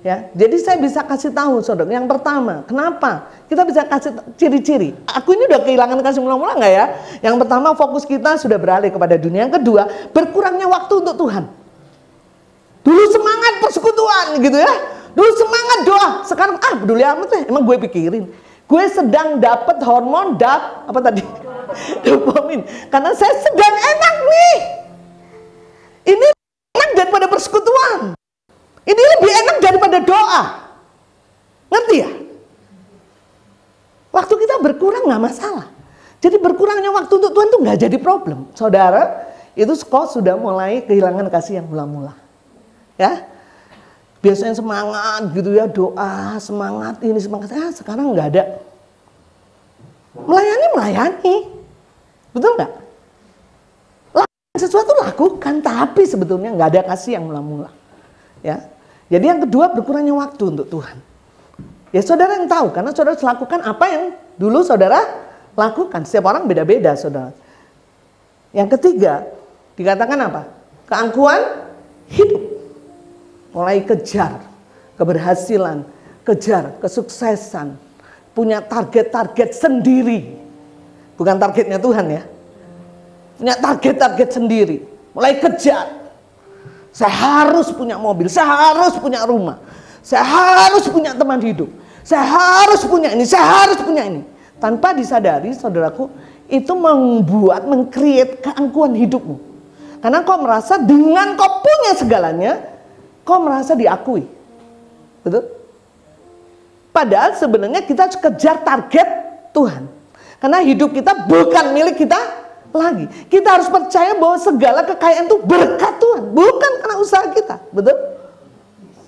Ya, jadi saya bisa kasih tahu, saudara. Yang pertama, kenapa kita bisa kasih ciri-ciri? Aku ini udah kehilangan kasih mula-mula nggak ya? Yang pertama, fokus kita sudah beralih kepada dunia. Yang kedua, berkurangnya waktu untuk Tuhan. Dulu semangat persekutuan gitu ya, dulu semangat doa. Sekarang peduli amat deh, emang gue pikirin. Gue sedang dapat hormon dopamin. Karena saya sedang enak nih. Ini enak daripada persekutuan. Ini lebih enak daripada doa. Ngerti ya? Waktu kita berkurang nggak masalah. Jadi berkurangnya waktu untuk Tuhan tuh nggak jadi problem. Saudara, itu kau sudah mulai kehilangan kasih yang mula-mula. Ya, biasanya semangat gitu ya, doa, semangat ini, semangat. Sekarang nggak ada. Melayani. Betul nggak? Lakukan sesuatu lakukan, tapi sebetulnya nggak ada kasih yang mula-mula. Ya. Jadi yang kedua, berkurangnya waktu untuk Tuhan. Ya saudara yang tahu, karena saudara lakukan apa yang dulu saudara lakukan. Setiap orang beda-beda, saudara. Yang ketiga, dikatakan apa? Keangkuhan hidup. Mulai kejar keberhasilan, kejar kesuksesan, punya target-target sendiri. Bukan targetnya Tuhan ya. Punya target-target sendiri. Mulai kejar. Saya harus punya mobil, saya harus punya rumah, saya harus punya teman hidup, saya harus punya ini, saya harus punya ini. Tanpa disadari, saudaraku, itu meng-create keangkuhan hidupmu. Karena kau merasa dengan kau punya segalanya, kau merasa diakui. Betul? Padahal sebenarnya kita harus kejar target Tuhan. Karena hidup kita bukan milik kita lagi. Kita harus percaya bahwa segala kekayaan itu berkat Tuhan, bukan karena usaha kita, betul?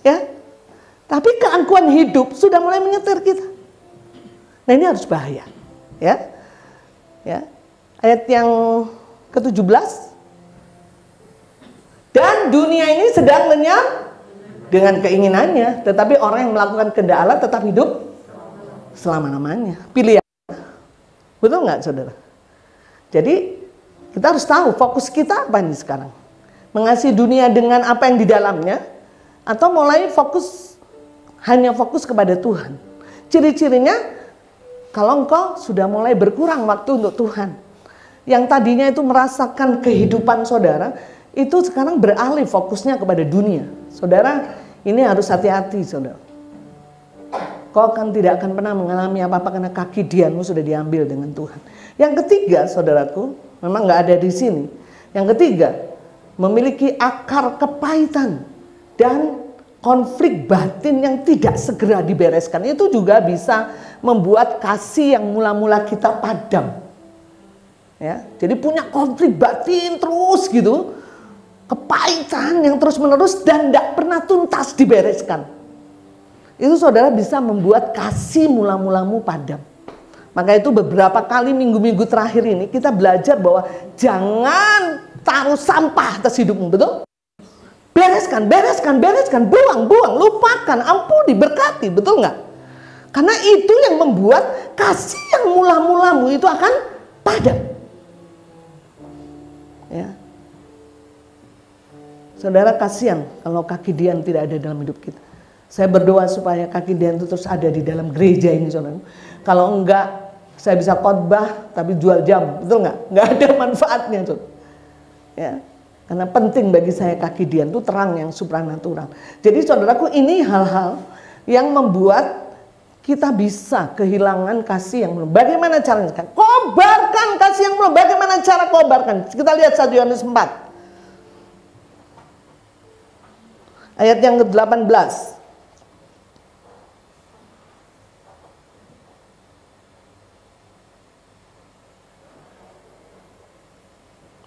Ya. Tapi keangkuhan hidup sudah mulai menyetir kita. Nah, ini harus bahaya, ya. Ya. Ayat yang ke-17. Dan dunia ini sedang lenyap dengan keinginannya, tetapi orang yang melakukan kehendak Allah tetap hidup selama-lamanya. Pilihan. Betul nggak, saudara? Jadi kita harus tahu fokus kita apa nih sekarang. Mengasihi dunia dengan apa yang di dalamnya, atau mulai hanya fokus kepada Tuhan. Ciri-cirinya, kalau engkau sudah mulai berkurang waktu untuk Tuhan, yang tadinya itu merasakan kehidupan saudara, itu sekarang beralih fokusnya kepada dunia. Saudara, ini harus hati-hati, saudara. Kau tidak akan pernah mengalami apa-apa karena kaki dianmu sudah diambil dengan Tuhan. Yang ketiga, saudaraku, memang nggak ada di sini. Yang ketiga, memiliki akar kepahitan dan konflik batin yang tidak segera dibereskan itu juga bisa membuat kasih yang mula-mula kita padam. Ya, jadi punya konflik batin terus gitu, kepahitan yang terus-menerus dan tidak pernah tuntas dibereskan. Itu saudara bisa membuat kasih mula-mulamu padam. Maka itu beberapa kali minggu-minggu terakhir ini kita belajar bahwa jangan taruh sampah atas hidupmu, betul? Bereskan, bereskan, bereskan, buang, buang, lupakan, ampuni, berkati, betul nggak? Karena itu yang membuat kasih yang mula-mulamu itu akan padam. Ya. Saudara, kasihan kalau kaki Dian tidak ada dalam hidup kita. Saya berdoa supaya kaki Dian itu terus ada di dalam gereja ini, saudara. Kalau enggak, saya bisa khotbah tapi jual jam, betul nggak? Nggak ada manfaatnya, saudara. Ya. Karena penting bagi saya kaki Dian itu terang yang supranatural. Jadi saudaraku, ini hal-hal yang membuat kita bisa kehilangan kasih yang belum. Bagaimana caranya? Kobarkan kasih yang belum. Bagaimana cara kobarkan? Kita lihat 1 Yohanes 4. Ayat yang ke-18.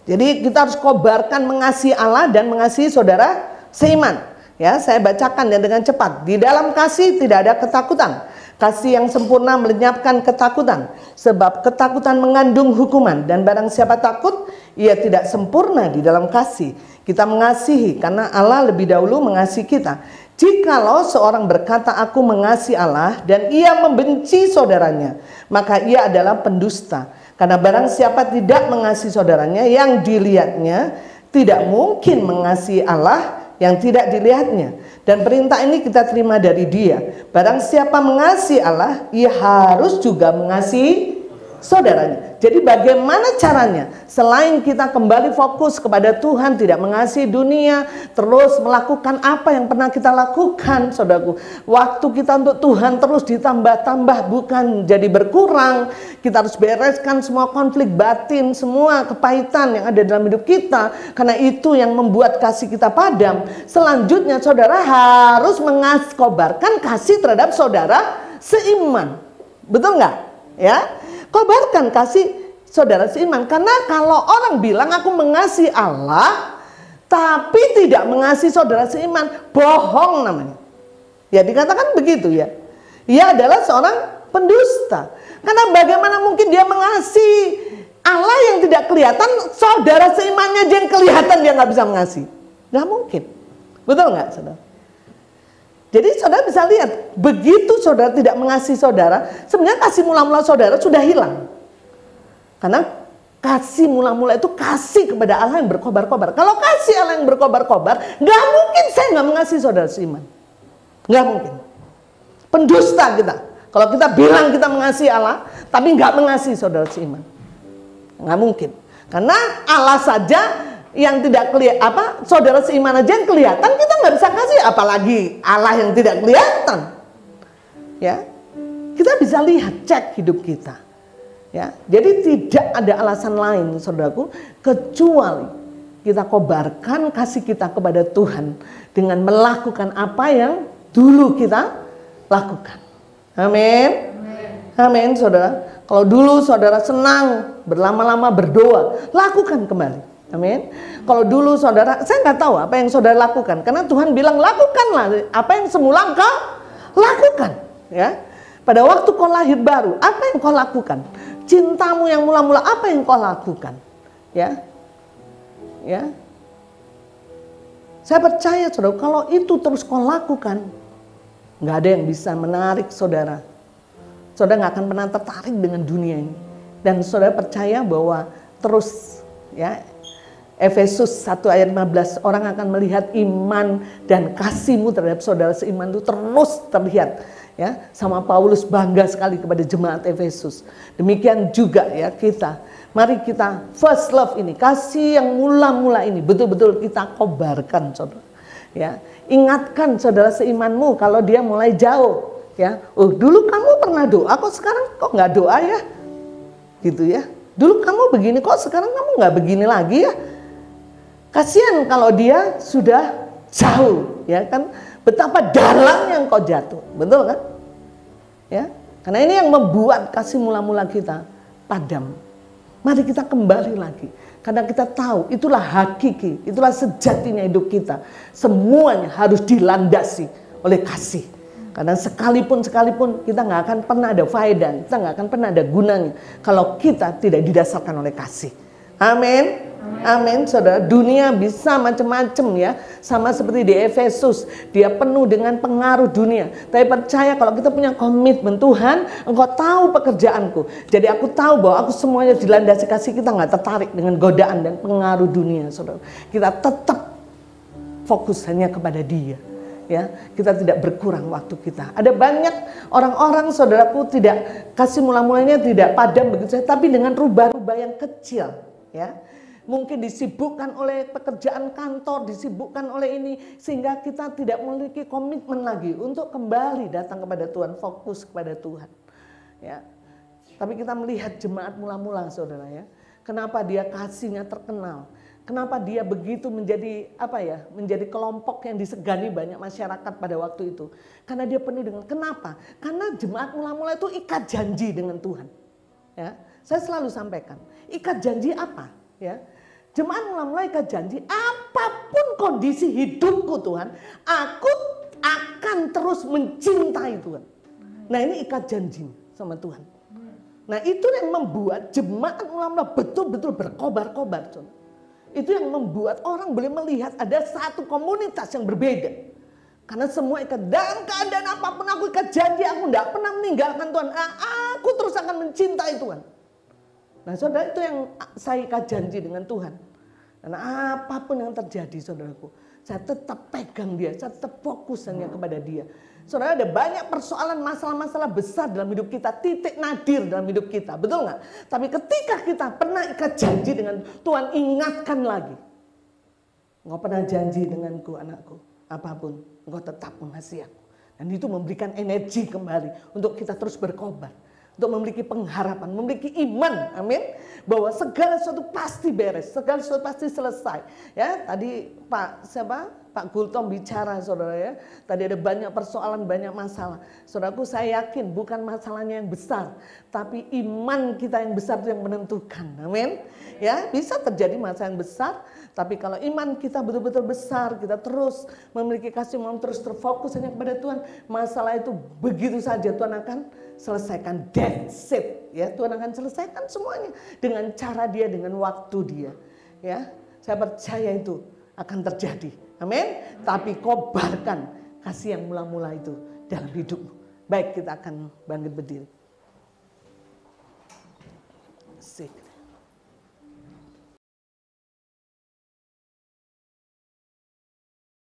Jadi kita harus kobarkan mengasihi Allah dan mengasihi saudara seiman. Ya, saya bacakan ya dengan cepat. Di dalam kasih tidak ada ketakutan. Kasih yang sempurna melenyapkan ketakutan. Sebab ketakutan mengandung hukuman. Dan barang siapa takut, ia tidak sempurna di dalam kasih. Kita mengasihi karena Allah lebih dahulu mengasihi kita. Jikalau seorang berkata aku mengasihi Allah dan ia membenci saudaranya, maka ia adalah pendusta. Karena barang siapa tidak mengasihi saudaranya yang dilihatnya, tidak mungkin mengasihi Allah yang tidak dilihatnya. Dan perintah ini kita terima dari Dia. Barang siapa mengasihi Allah, ia harus juga mengasihi saudaranya. Jadi bagaimana caranya? Selain kita kembali fokus kepada Tuhan, tidak mengasihi dunia, terus melakukan apa yang pernah kita lakukan, saudaraku. Waktu kita untuk Tuhan terus ditambah-tambah, bukan jadi berkurang. Kita harus bereskan semua konflik batin, semua kepahitan yang ada dalam hidup kita. Karena itu yang membuat kasih kita padam. Selanjutnya saudara harus mengobarkan kasih terhadap saudara seiman. Betul nggak? Ya. Kobarkan kasih saudara seiman. Karena kalau orang bilang aku mengasihi Allah tapi tidak mengasihi saudara seiman, bohong namanya. Ya dikatakan begitu ya. Ia adalah seorang pendusta. Karena bagaimana mungkin dia mengasihi Allah yang tidak kelihatan, saudara seimannya aja yang kelihatan dia nggak bisa mengasihi. Nggak mungkin. Betul nggak saudara? Jadi saudara bisa lihat, begitu saudara tidak mengasihi saudara, sebenarnya kasih mula-mula saudara sudah hilang. Karena kasih mula-mula itu kasih kepada Allah yang berkobar-kobar. Kalau kasih Allah yang berkobar-kobar, nggak mungkin saya nggak mengasihi saudara seiman. Nggak mungkin. Pendusta kita. Kalau kita bilang kita mengasihi Allah, tapi nggak mengasihi saudara seiman. Nggak mungkin. Karena Allah saja yang tidak kelihatan, saudara seiman aja yang kelihatan kita nggak bisa kasih, apalagi Allah yang tidak kelihatan. Ya, kita bisa lihat, cek hidup kita. Ya, jadi tidak ada alasan lain, saudaraku, kecuali kita kobarkan kasih kita kepada Tuhan dengan melakukan apa yang dulu kita lakukan. Amin. Amin, saudara. Kalau dulu saudara senang berlama-lama berdoa, lakukan kembali. Amin. Kalau dulu saudara, saya nggak tahu apa yang saudara lakukan, karena Tuhan bilang lakukanlah apa yang semula engkau lakukan. Ya, pada waktu kau lahir baru, apa yang kau lakukan? Cintamu yang mula-mula, apa yang kau lakukan? Ya, ya. Saya percaya saudara, kalau itu terus kau lakukan, nggak ada yang bisa menarik saudara. Saudara nggak akan pernah tertarik dengan dunia ini. Dan saudara percaya bahwa terus, ya. Efesus 1 ayat 15, orang akan melihat iman dan kasihmu terhadap saudara seiman itu terus terlihat. Ya, sama Paulus bangga sekali kepada jemaat Efesus. Demikian juga ya kita. Mari kita first love ini, kasih yang mula-mula ini betul-betul kita kobarkan, saudara. Ya, ingatkan saudara seimanmu kalau dia mulai jauh. Ya, oh dulu kamu pernah doa, kok sekarang kok nggak doa ya? Gitu ya. Dulu kamu begini, kok sekarang kamu nggak begini lagi ya? Kasihan kalau dia sudah jauh, ya kan? Betapa dalamnya engkau jatuh, betul kan? Ya, karena ini yang membuat kasih mula-mula kita padam. Mari kita kembali lagi, karena kita tahu itulah hakiki, itulah sejatinya hidup kita. Semuanya harus dilandasi oleh kasih. Karena sekalipun kita nggak akan pernah ada faedah, kita nggak akan pernah ada gunanya kalau kita tidak didasarkan oleh kasih. Amin. Amin, saudara. Dunia bisa macam-macam ya, sama seperti di Efesus, dia penuh dengan pengaruh dunia. Tapi percaya kalau kita punya komitmen, Tuhan, engkau tahu pekerjaanku. Jadi aku tahu bahwa aku semuanya dilandasi kasih. Kita nggak tertarik dengan godaan dan pengaruh dunia, saudara. Kita tetap fokus hanya kepada Dia. Ya, kita tidak berkurang waktu kita. Ada banyak orang-orang, saudaraku, tidak kasih mula-mulanya tidak padam begitu saja, tapi dengan rubah-rubah yang kecil, ya. Mungkin disibukkan oleh pekerjaan kantor, disibukkan oleh ini, sehingga kita tidak memiliki komitmen lagi untuk kembali datang kepada Tuhan, fokus kepada Tuhan. Ya. Tapi kita melihat jemaat mula-mula, saudara, ya. Kenapa dia kasihnya terkenal? Kenapa dia begitu menjadi menjadi kelompok yang disegani banyak masyarakat pada waktu itu? Karena dia penuh dengan kenapa? Karena jemaat mula-mula itu ikat janji dengan Tuhan. Ya, saya selalu sampaikan, ikat janji apa? Ya, jemaat mula-mula ikat janji, apapun kondisi hidupku Tuhan, aku akan terus mencintai Tuhan. Nah, ini ikat janji sama Tuhan. Nah, itu yang membuat jemaat mula-mula betul-betul berkobar-kobar, Tuhan. Itu yang membuat orang boleh melihat ada satu komunitas yang berbeda. Karena semua ikat, dalam keadaan apapun aku ikat janji, aku tidak pernah meninggalkan Tuhan. Aku terus akan mencintai Tuhan. Nah, saudara, itu yang saya ikat janji dengan Tuhan. Dan apapun yang terjadi, saudaraku, saya tetap pegang Dia, saya tetap fokus hanya kepada Dia. Saudara, ada banyak persoalan, masalah-masalah besar dalam hidup kita, titik nadir dalam hidup kita, betul nggak? Tapi ketika kita pernah ikat janji dengan Tuhan, ingatkan lagi. Engkau pernah janji denganku, anakku, apapun, engkau tetap mengasihi aku. Dan itu memberikan energi kembali untuk kita terus berkobar. Untuk memiliki pengharapan, memiliki iman, amin, bahwa segala sesuatu pasti beres, segala sesuatu pasti selesai. Ya, tadi Pak Gultom bicara, saudara, ya. Tadi ada banyak persoalan, banyak masalah. Saudaraku, saya yakin bukan masalahnya yang besar, tapi iman kita yang besar itu yang menentukan, amin. Ya, bisa terjadi masalah yang besar, tapi kalau iman kita betul-betul besar, kita terus memiliki kasih, mau terus terfokus hanya kepada Tuhan, masalah itu begitu saja Tuhan akan selesaikan. That's it, ya. Tuhan akan selesaikan semuanya dengan cara Dia, dengan waktu Dia. Ya, saya percaya itu akan terjadi. Amin. Tapi kobarkan kasih yang mula-mula itu dalam hidupmu. Baik, kita akan bangkit berdiri. Asik.